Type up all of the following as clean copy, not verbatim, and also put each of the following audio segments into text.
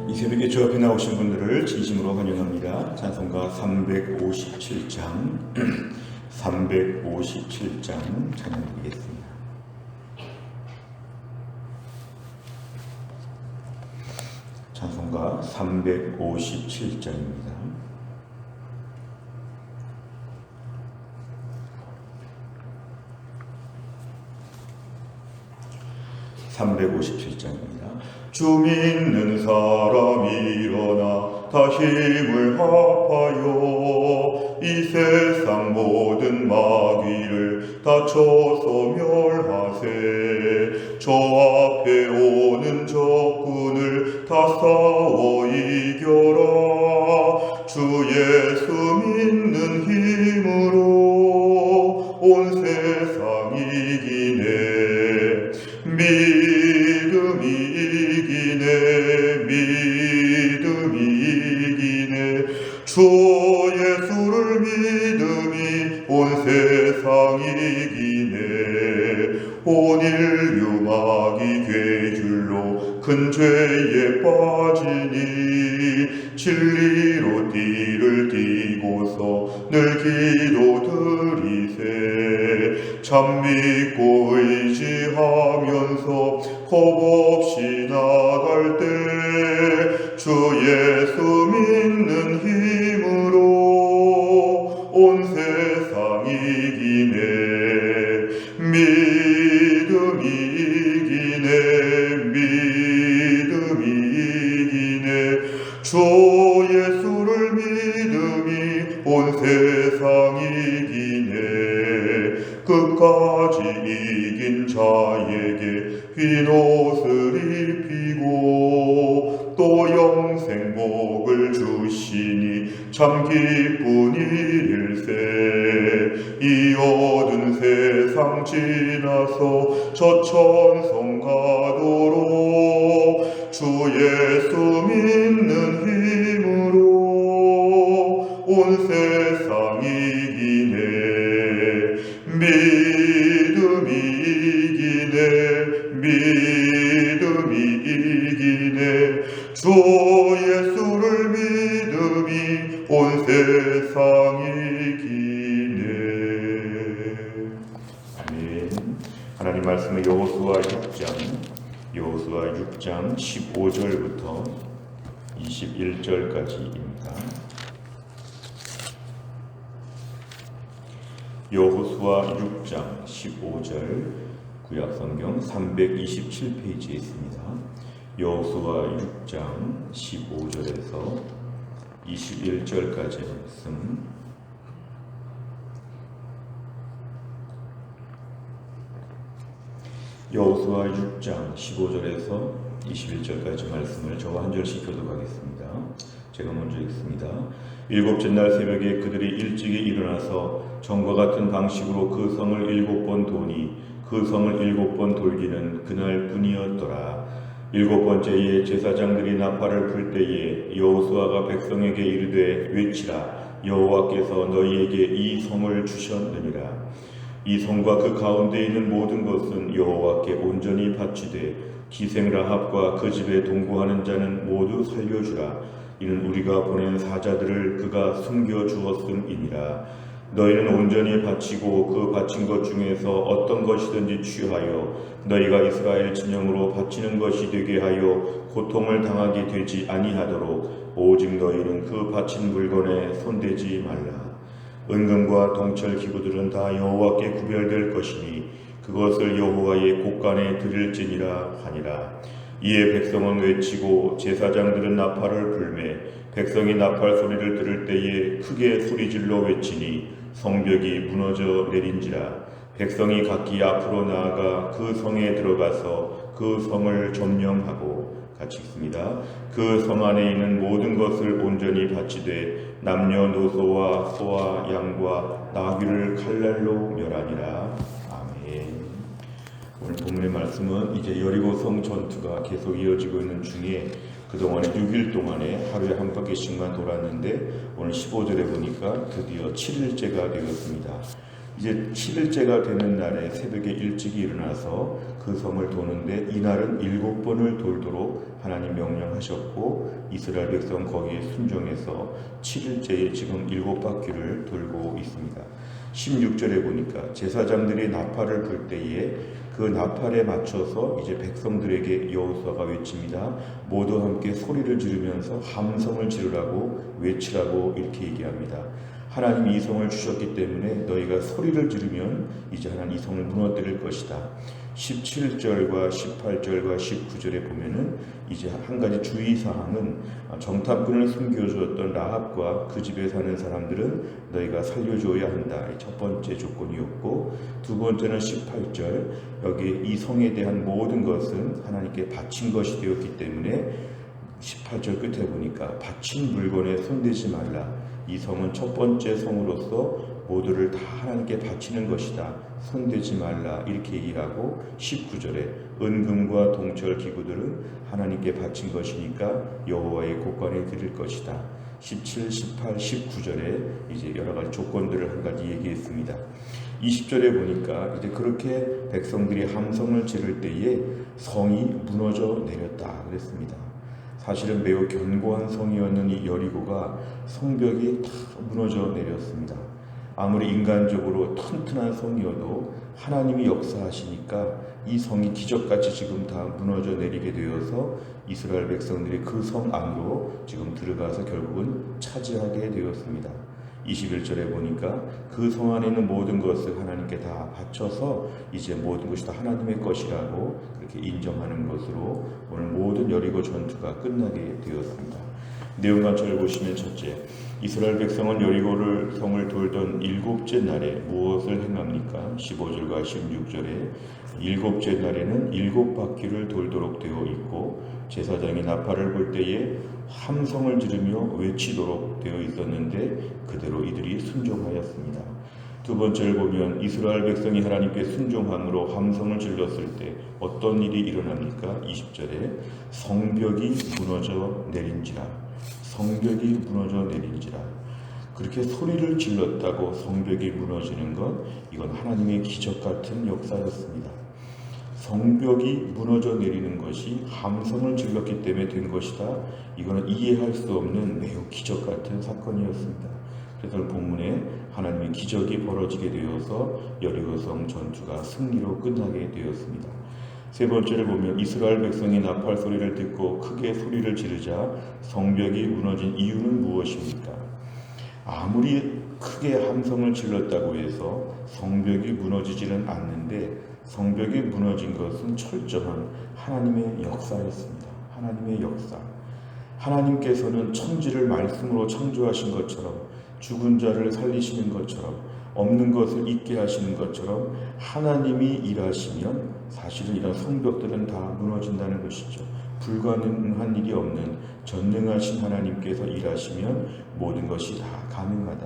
이 새벽에 저 앞에 나오신 분들을 진심으로 환영합니다. 찬송가 357장 357장 찬양드리겠습니다. 찬송가 357장입니다. 주 믿는 사람 일어나 다 힘을 합하여 이 세상 모든 마귀를 다 쳐서 멸하세. 저 앞에 오는 적군을 다 싸워 이겨라. 주 예수 믿는 힘으로 온 세상 이기네. 믿음이 이기네. 주 예수를 믿음이 온 세상 이기네. 온 인류 마귀 괴줄로 큰 죄에 빠지니 진리로 띠를 띠고서 늘 기도드리세. 참 믿고 의지하면서 겁없이 나갈 때 주 예수 믿는 힘으로 온 세상 이기네. 믿음이 이기네. 주 예수를 믿음이 온 세상 이기네. 끝까지 이긴 자에게 흰 옷을 입히고 또 영생 복을 주시니 참 기쁜 일일세. 이 어두운 세상 지나서 저 천성 가도록 주 예수 믿는 힘으로 온 세상 이기네. 믿음이 이기네. 주 예수를 믿음이 온 세상 이기네. 아멘. 하나님 말씀은 여호수아 6장 15절부터 21절까지입니다. 여호수아 6장 15절 구약성경 327페이지에 있습니다. 여호수아 6장 15절에서 21절까지의 말씀. 여호수아 6장 15절에서 21절까지 말씀을 저와 한 절씩 교독하겠습니다. 제가 먼저 읽습니다. 일곱째 날 새벽에 그들이 일찍이 일어나서 전과 같은 방식으로 그 성을 7번 도니 그 성을 7번 돌기는 그날 뿐이었더라. 7번째에 제사장들이 나팔을 불 때에 여호수아가 백성에게 이르되 외치라. 여호와께서 너희에게 이 성을 주셨느니라. 이 성과 그 가운데 있는 모든 것은 여호와께 온전히 바치되 기생라합과 그 집에 동거하는 자는 모두 살려주라. 이는 우리가 보낸 사자들을 그가 숨겨주었음이니라. 너희는 온전히 바치고 그 바친 것 중에서 어떤 것이든지 취하여 너희가 이스라엘 진영으로 바치는 것이 되게 하여 고통을 당하게 되지 아니하도록 오직 너희는 그 바친 물건에 손대지 말라. 은금과 동철 기구들은 다 여호와께 구별될 것이니 그것을 여호와의 곳간에 드릴지니라 하니라. 이에 백성은 외치고 제사장들은 나팔을 불매 백성이 나팔 소리를 들을 때에 크게 소리질러 외치니 성벽이 무너져 내린지라. 백성이 각기 앞으로 나아가 그 성에 들어가서 그 성을 점령하고, 같이 읽습니다. 그 성 안에 있는 모든 것을 온전히 바치되 남녀노소와 소와 양과 나귀를 칼날로 멸하니라. 아멘. 오늘 본문의 말씀은 이제 여리고성 전투가 계속 이어지고 있는 중에 그동안에 6일 동안에 하루에 한 바퀴씩만 돌았는데 오늘 15절에 보니까 드디어 7일째가 되었습니다. 이제 7일째가 되는 날에 새벽에 일찍이 일어나서 그 성을 도는데 이날은 7번을 돌도록 하나님 명령하셨고 이스라엘 백성 거기에 순종해서 7일째에 지금 7바퀴를 돌고 있습니다. 16절에 보니까 제사장들이 나팔을 불 때에 그 나팔에 맞춰서 이제 백성들에게 여호수아가 외칩니다. 모두 함께 소리를 지르면서 함성을 지르라고 외치라고 이렇게 얘기합니다. 하나님이 이 성을 주셨기 때문에 너희가 소리를 지르면 이제 하나님 이 성을 무너뜨릴 것이다. 17절과 18절과 19절에 보면은 이제 한 가지 주의사항은 정탐꾼을 숨겨주었던 라합과 그 집에 사는 사람들은 너희가 살려줘야 한다. 첫 번째 조건이었고, 두 번째는 18절, 여기 이 성에 대한 모든 것은 하나님께 바친 것이 되었기 때문에 18절 끝에 보니까 바친 물건에 손대지 말라. 이 성은 첫 번째 성으로서 모두를 다 하나님께 바치는 것이다. 손대지 말라. 이렇게 얘기하고 19절에 은금과 동철 기구들은 하나님께 바친 것이니까 여호와의 곳간에 드릴 것이다. 17, 18, 19절에 이제 여러 가지 조건들을 한 가지 얘기했습니다. 20절에 보니까 이제 그렇게 백성들이 함성을 지를 때에 성이 무너져 내렸다 그랬습니다. 사실은 매우 견고한 성이었는 이 여리고가 성벽이 다 무너져 내렸습니다. 아무리 인간적으로 튼튼한 성이어도 하나님이 역사하시니까 이 성이 기적같이 지금 다 무너져 내리게 되어서 이스라엘 백성들이 그 성 안으로 지금 들어가서 결국은 차지하게 되었습니다. 21절에 보니까 그 성 안에 있는 모든 것을 하나님께 다 바쳐서 이제 모든 것이 다 하나님의 것이라고 그렇게 인정하는 것으로 오늘 모든 여리고 전투가 끝나게 되었습니다. 내용 관찰을 보시면 첫째, 이스라엘 백성은 여리고를 성을 돌던 7째 날에 무엇을 행합니까? 15절과 16절에 7째 날에는 7바퀴를 돌도록 되어 있고 제사장이 나팔을 불 때에 함성을 지르며 외치도록 되어 있었는데 그대로 이들이 순종하였습니다. 두 번째를 보면 이스라엘 백성이 하나님께 순종함으로 함성을 질렀을 때 어떤 일이 일어납니까? 20절에 성벽이 무너져 내린지라. 성벽이 무너져 내린지라. 그렇게 소리를 질렀다고 성벽이 무너지는 것, 이건 하나님의 기적 같은 역사였습니다. 성벽이 무너져 내리는 것이 함성을 질렀기 때문에 된 것이다. 이거는 이해할 수 없는 매우 기적 같은 사건이었습니다. 그래서 본문에 하나님의 기적이 벌어지게 되어서 여리고성 전투가 승리로 끝나게 되었습니다. 세 번째를 보면 이스라엘 백성이 나팔 소리를 듣고 크게 소리를 지르자 성벽이 무너진 이유는 무엇입니까? 아무리 크게 함성을 질렀다고 해서 성벽이 무너지지는 않는데 성벽이 무너진 것은 철저한 하나님의 역사였습니다. 하나님의 역사. 하나님께서는 천지를 말씀으로 창조하신 것처럼 죽은 자를 살리시는 것처럼 없는 것을 있게 하시는 것처럼 하나님이 일하시면 사실은 이런 성벽들은 다 무너진다는 것이죠. 불가능한 일이 없는 전능하신 하나님께서 일하시면 모든 것이 다 가능하다.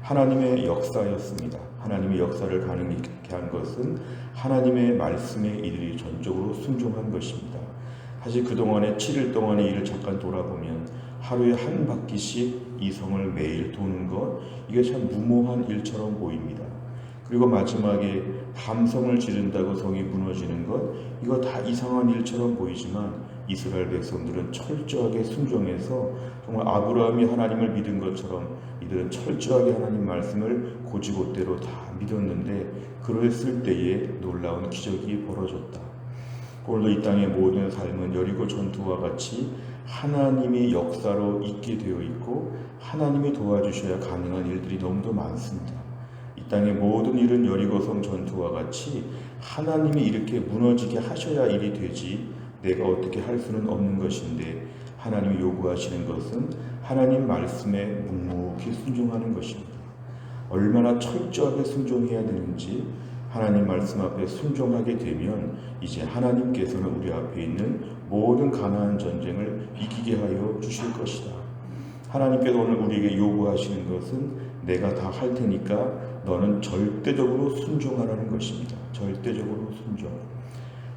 하나님의 역사였습니다. 하나님의 역사를 가능하게 한 것은 하나님의 말씀에 이들이 전적으로 순종한 것입니다. 사실 그동안에 7일 동안의 일을 잠깐 돌아보면 하루에 한 바퀴씩 이 성을 매일 도는 것, 이게 참 무모한 일처럼 보입니다. 그리고 마지막에 함성을 지른다고 성이 무너지는 것, 이거 다 이상한 일처럼 보이지만 이스라엘 백성들은 철저하게 순종해서 정말 아브라함이 하나님을 믿은 것처럼 이들은 철저하게 하나님 말씀을 고지고대로 다 믿었는데 그랬을 때에 놀라운 기적이 벌어졌다. 오늘도 이 땅의 모든 삶은 여리고 전투와 같이 하나님의 역사로 있게 되어 있고 하나님이 도와주셔야 가능한 일들이 너무도 많습니다. 이 땅의 모든 일은 여리고성 전투와 같이 하나님이 이렇게 무너지게 하셔야 일이 되지 내가 어떻게 할 수는 없는 것인데 하나님이 요구하시는 것은 하나님 말씀에 묵묵히 순종하는 것입니다. 얼마나 철저하게 순종해야 되는지 하나님 말씀 앞에 순종하게 되면 이제 하나님께서는 우리 앞에 있는 모든 가나안 전쟁을 이기게 하여 주실 것이다. 하나님께서 오늘 우리에게 요구하시는 것은 내가 다 할 테니까 너는 절대적으로 순종하라는 것입니다. 절대적으로 순종.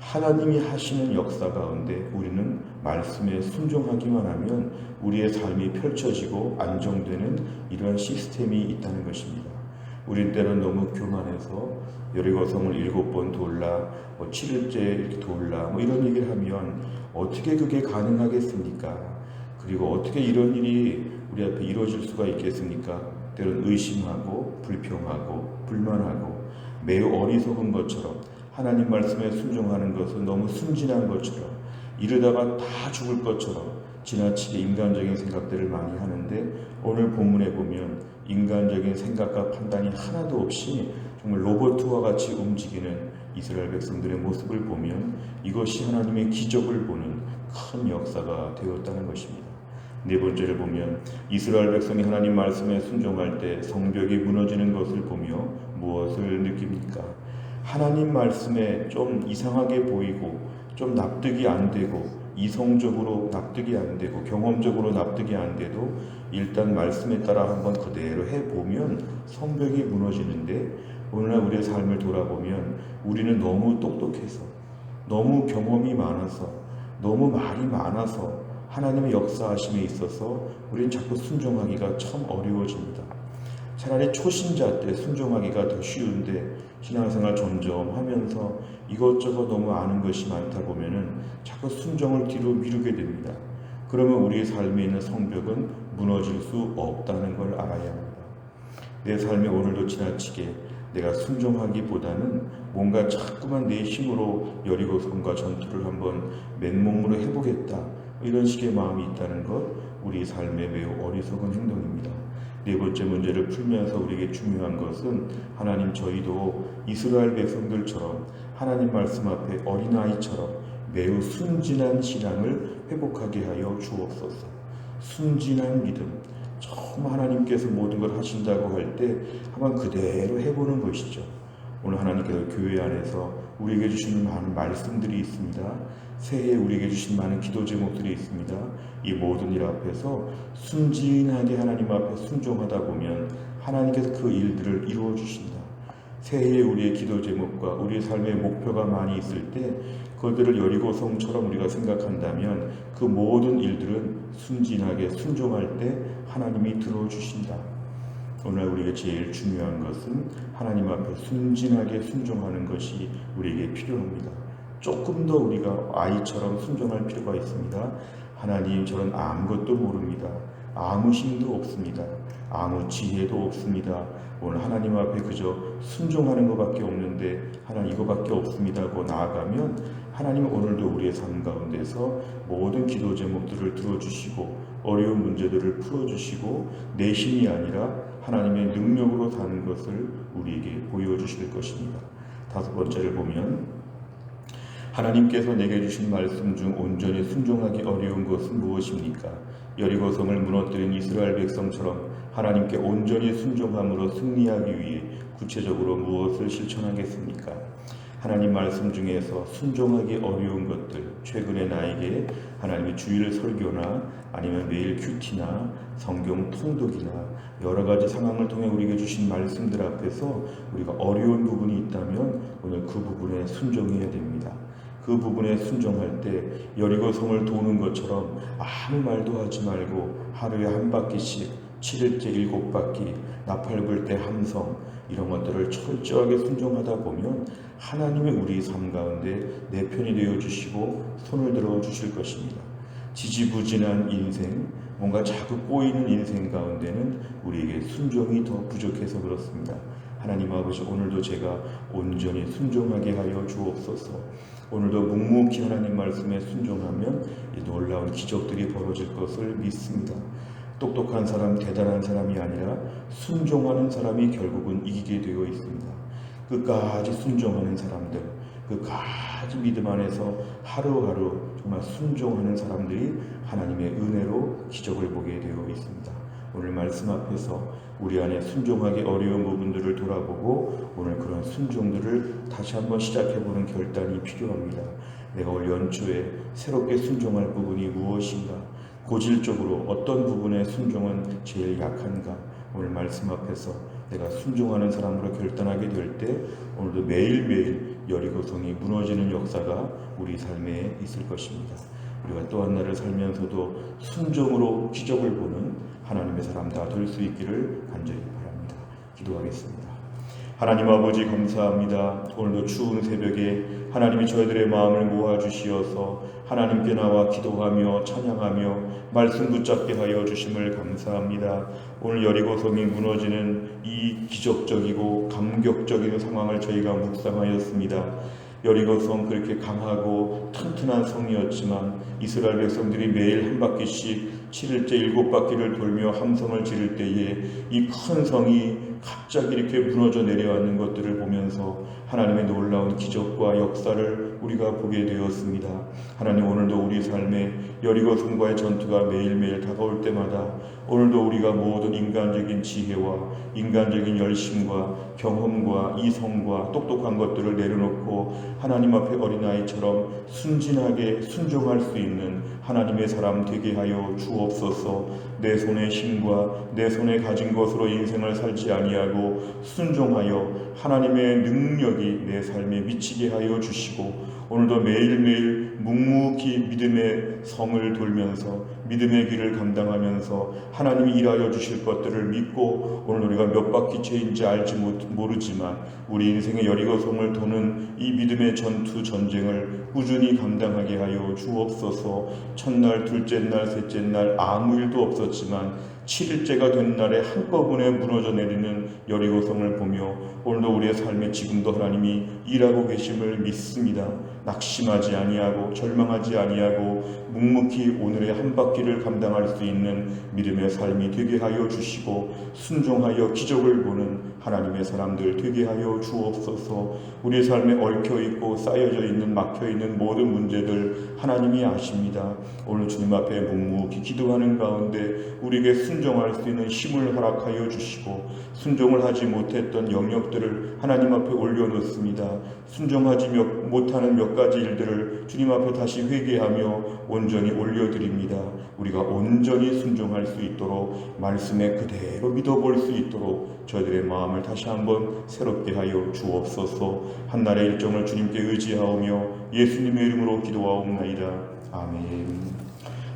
하나님이 하시는 역사 가운데 우리는 말씀에 순종하기만 하면 우리의 삶이 펼쳐지고 안정되는 이러한 시스템이 있다는 것입니다. 우린 때는 너무 교만해서 여리고성을 7번 돌라, 7일째 이렇게 돌라, 이런 얘기를 하면 어떻게 그게 가능하겠습니까? 그리고 어떻게 이런 일이 우리 앞에 이루어질 수가 있겠습니까? 때론 의심하고 불평하고 불만하고 매우 어리석은 것처럼 하나님 말씀에 순종하는 것은 너무 순진한 것처럼 이러다가 다 죽을 것처럼 지나치게 인간적인 생각들을 많이 하는데, 오늘 본문에 보면 인간적인 생각과 판단이 하나도 없이 정말 로봇과 같이 움직이는 이스라엘 백성들의 모습을 보면 이것이 하나님의 기적을 보는 큰 역사가 되었다는 것입니다. 네 번째를 보면 이스라엘 백성이 하나님 말씀에 순종할 때 성벽이 무너지는 것을 보며 무엇을 느낍니까? 하나님 말씀에 좀 이상하게 보이고 좀 납득이 안 되고 이성적으로 납득이 안 되고 경험적으로 납득이 안 돼도 일단 말씀에 따라 한번 그대로 해보면 성벽이 무너지는데, 오늘날 우리의 삶을 돌아보면 우리는 너무 똑똑해서 너무 경험이 많아서 너무 말이 많아서 하나님의 역사하심에 있어서 우리는 자꾸 순종하기가 참 어려워집니다. 차라리 초신자 때 순종하기가 더 쉬운데 신앙생활 점점 하면서 이것저것 너무 아는 것이 많다 보면은 자꾸 순종을 뒤로 미루게 됩니다. 그러면 우리의 삶에 있는 성벽은 무너질 수 없다는 걸 알아야 합니다. 내 삶에 오늘도 지나치게 내가 순종하기보다는 뭔가 자꾸만 내 힘으로 여리고성과 전투를 한번 맨몸으로 해보겠다, 이런 식의 마음이 있다는 것, 우리 삶에 매우 어리석은 행동입니다. 네 번째 문제를 풀면서 우리에게 중요한 것은 하나님, 저희도 이스라엘 백성들처럼 하나님 말씀 앞에 어린아이처럼 매우 순진한 신앙을 회복하게 하여 주옵소서. 순진한 믿음, 처음 하나님께서 모든 걸 하신다고 할 때 한번 그대로 해보는 것이죠. 오늘 하나님께서 교회 안에서 우리에게 주시는 많은 말씀들이 있습니다. 새해에 우리에게 주신 많은 기도 제목들이 있습니다. 이 모든 일 앞에서 순진하게 하나님 앞에 순종하다 보면 하나님께서 그 일들을 이루어 주신다. 새해에 우리의 기도 제목과 우리의 삶의 목표가 많이 있을 때 그들을 여리고성처럼 우리가 생각한다면 그 모든 일들은 순진하게 순종할 때 하나님이 들어주신다. 오늘 우리에게 제일 중요한 것은 하나님 앞에 순진하게 순종하는 것이 우리에게 필요합니다. 조금 더 우리가 아이처럼 순종할 필요가 있습니다. 하나님, 저는 아무것도 모릅니다. 아무 힘도 없습니다. 아무 지혜도 없습니다. 오늘 하나님 앞에 그저 순종하는 것밖에 없는데 하나님 이거밖에 없습니다 하고 나아가면 하나님은 오늘도 우리의 삶 가운데서 모든 기도 제목들을 들어주시고 어려운 문제들을 풀어주시고 내 힘이 아니라 하나님의 능력으로 사는 것을 우리에게 보여주실 것입니다. 다섯 번째를 보면 하나님께서 내게 주신 말씀 중 온전히 순종하기 어려운 것은 무엇입니까? 여리고성을 무너뜨린 이스라엘 백성처럼 하나님께 온전히 순종함으로 승리하기 위해 구체적으로 무엇을 실천하겠습니까? 하나님 말씀 중에서 순종하기 어려운 것들, 최근에 나에게 하나님의 주일 설교나 아니면 매일 큐티나 성경 통독이나 여러 가지 상황을 통해 우리에게 주신 말씀들 앞에서 우리가 어려운 부분이 있다면 오늘 그 부분에 순종해야 됩니다. 그 부분에 순종할 때 여리고성을 도는 것처럼 아무 말도 하지 말고 하루에 한 바퀴씩 7일째 7바퀴, 나팔 불 때 함성, 이런 것들을 철저하게 순종하다 보면 하나님이 우리 삶 가운데 내 편이 되어주시고 손을 들어주실 것입니다. 지지부진한 인생, 뭔가 자꾸 꼬이는 인생 가운데는 우리에게 순종이 더 부족해서 그렇습니다. 하나님 아버지, 오늘도 제가 온전히 순종하게 하여 주옵소서. 오늘도 묵묵히 하나님 말씀에 순종하면 놀라운 기적들이 벌어질 것을 믿습니다. 똑똑한 사람, 대단한 사람이 아니라 순종하는 사람이 결국은 이기게 되어 있습니다. 끝까지 순종하는 사람들, 끝까지 믿음 안에서 하루하루 정말 순종하는 사람들이 하나님의 은혜로 기적을 보게 되어 있습니다. 오늘 말씀 앞에서 우리 안에 순종하기 어려운 부분들을 돌아보고 오늘 그런 순종들을 다시 한번 시작해보는 결단이 필요합니다. 내가 올 연초에 새롭게 순종할 부분이 무엇인가? 고질적으로 어떤 부분의 순종은 제일 약한가? 오늘 말씀 앞에서 내가 순종하는 사람으로 결단하게 될 때 오늘도 매일매일 여리고성이 무너지는 역사가 우리 삶에 있을 것입니다. 우리가 또 한 날을 살면서도 순종으로 기적을 보는 하나님의 사람 다 될 수 있기를 간절히 바랍니다. 기도하겠습니다. 하나님 아버지 감사합니다. 오늘도 추운 새벽에 하나님이 저희들의 마음을 모아주시어서 하나님께 나와 기도하며 찬양하며 말씀 붙잡게 하여 주심을 감사합니다. 오늘 여리고성이 무너지는 이 기적적이고 감격적인 상황을 저희가 묵상하였습니다. 여리고성 그렇게 강하고 튼튼한 성이었지만 이스라엘 백성들이 매일 한 바퀴씩 7일째 7바퀴를 돌며 함성을 지를 때에 이 큰 성이 갑자기 이렇게 무너져 내려앉는 것들을 보면서 하나님의 놀라운 기적과 역사를 우리가 보게 되었습니다. 하나님, 오늘도 우리 삶에 여리고성과의 전투가 매일매일 다가올 때마다 오늘도 우리가 모든 인간적인 지혜와 인간적인 열심과 경험과 이성과 똑똑한 것들을 내려놓고 하나님 앞에 어린아이처럼 순진하게 순종할 수 있는 하나님의 사람 되게 하여 주옵소서. 내 손의 힘과 내 손에 가진 것으로 인생을 살지 아니하고 순종하여 하나님의 능력이 내 삶에 미치게 하여 주시고, 오늘도 매일매일 묵묵히 믿음의 성을 돌면서 믿음의 길을 감당하면서 하나님이 일하여 주실 것들을 믿고, 오늘 우리가 몇 바퀴째인지 알지 모르지만 우리 인생의 여리고성을 도는 이 믿음의 전투 전쟁을 꾸준히 감당하게 하여 주옵소서. 첫날, 둘째 날, 셋째 날 아무 일도 없었지만 7일째가 된 날에 한꺼번에 무너져 내리는 여리고성을 보며 오늘도 우리의 삶에 지금도 하나님이 일하고 계심을 믿습니다. 낙심하지 아니하고 절망하지 아니하고 묵묵히 오늘의 한 바퀴를 감당할 수 있는 믿음의 삶이 되게 하여 주시고, 순종하여 기적을 보는 하나님의 사람들 되게 하여 주옵소서. 우리의 삶에 얽혀있고 쌓여져 있는 막혀있는 모든 문제들 하나님이 아십니다. 오늘 주님 앞에 묵묵히 기도하는 가운데 우리에게 순종할 수 있는 힘을 허락하여 주시고, 순종을 하지 못했던 영역들을 하나님 앞에 올려놓습니다. 순종하지 못하는 몇 가지 일들을 주님 앞에 다시 회개하며 온전히 올려드립니다. 우리가 온전히 순종할 수 있도록, 말씀에 그대로 믿어볼 수 있도록 저희들의 마음을 다시 한번 새롭게 하여 주옵소서. 한날의 일정을 주님께 의지하오며 예수님의 이름으로 기도하옵나이다. 아멘.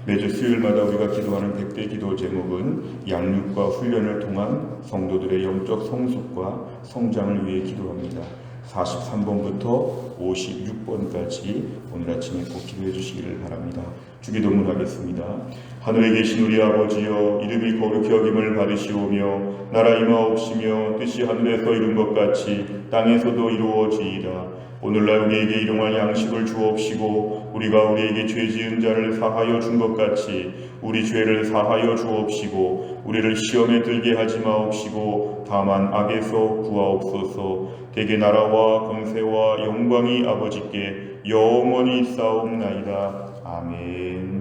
매주 수요일마다 우리가 기도하는 100대 기도 제목은 양육과 훈련을 통한 성도들의 영적 성숙과 성장을 위해 기도합니다. 43번부터 56번까지 오늘 아침에 꼭 기도해 주시기를 바랍니다. 주기도문 하겠습니다. 하늘에 계신 우리 아버지여, 이름이 거룩히 여김을 받으시오며 나라 임하옵시며 뜻이 하늘에서 이룬 것 같이 땅에서도 이루어지이다. 오늘날 우리에게 일용할 양식을 주옵시고, 우리가 우리에게 죄 지은 자를 사하여 준 것 같이 우리 죄를 사하여 주옵시고, 우리를 시험에 들게 하지 마옵시고 다만 악에서 구하옵소서. 대개 나라와 권세와 영광이 아버지께 영원히 있사옵나이다. 아멘.